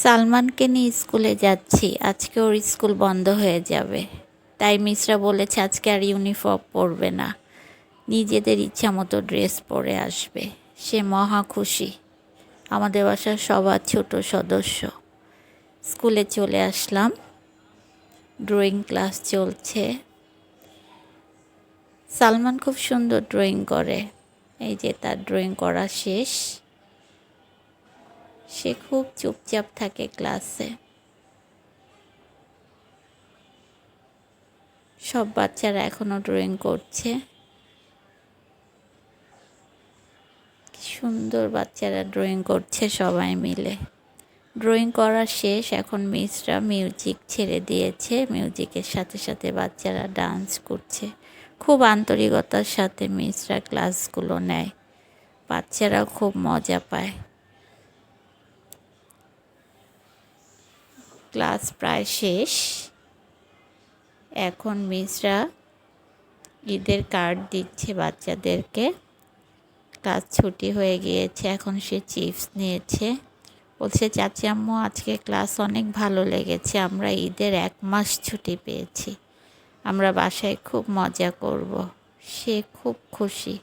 সালমানকে নিয়ে স্কুলে যাচ্ছি, আজকে ওর স্কুল বন্ধ হয়ে যাবে। তাই মিসরা বলেছে আজকে আর ইউনিফর্ম পরবে না, নিজেদের ইচ্ছা মতো ড্রেস পরে আসবে। সে মহা খুশি। আমাদের বাসার সবার ছোট সদস্য। স্কুলে চলে আসলাম, ড্রয়িং ক্লাস চলছে। সালমান খুব সুন্দর ড্রয়িং করে। এই যে তার ড্রয়িং করা শেষ। সে খুব চুপচাপ থাকে ক্লাসে। সব বাচ্চারা এখনো ড্রয়িং করছে। সুন্দর বাচ্চারা ড্রয়িং করছে সবাই মিলে। ড্রয়িং করা শেষ, এখন মিসরা মিউজিক ছেড়ে দিয়েছে। মিউজিকের সাথে সাথে বাচ্চারা ডান্স করছে। খুব আন্তরিকতার সাথে মিসরা ক্লাসগুলো নেয়। বাচ্চারা খুব মজা পায়। ক্লাস প্রায় শেষ। এখন মিসরা ঈদের কার্ড দিচ্ছে বাচ্চাদেরকে। ক্লাস ছুটি হয়ে গিয়েছে, এখন সে চিপস নিয়েছে। বলছে চাচি আম্মু আজকে ক্লাস অনেক ভালো লেগেছে, আমরা ঈদের 1 মাস ছুটি পেয়েছি, আমরা বাসায় খুব মজা করব। সে খুব খুশি।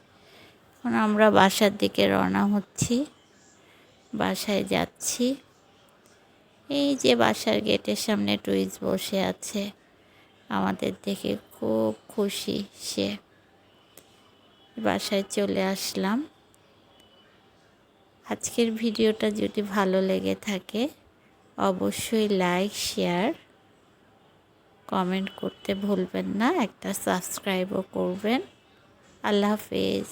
এখন আমরা বাসার দিকে রওনা হচ্ছি, বাসায় যাচ্ছি। এই যে বাসার গেটের সামনে টুইস বসে আছে, আমাদের দেখে খুব খুশি সে। বাসায় চলে আসলাম। আজকের ভিডিওটা যদি ভালো লেগে থাকে অবশ্যই লাইক, শেয়ার, কমেন্ট করতে ভুলবেন না। একটা সাবস্ক্রাইবও করবেন। আল্লাহ হাফেজ।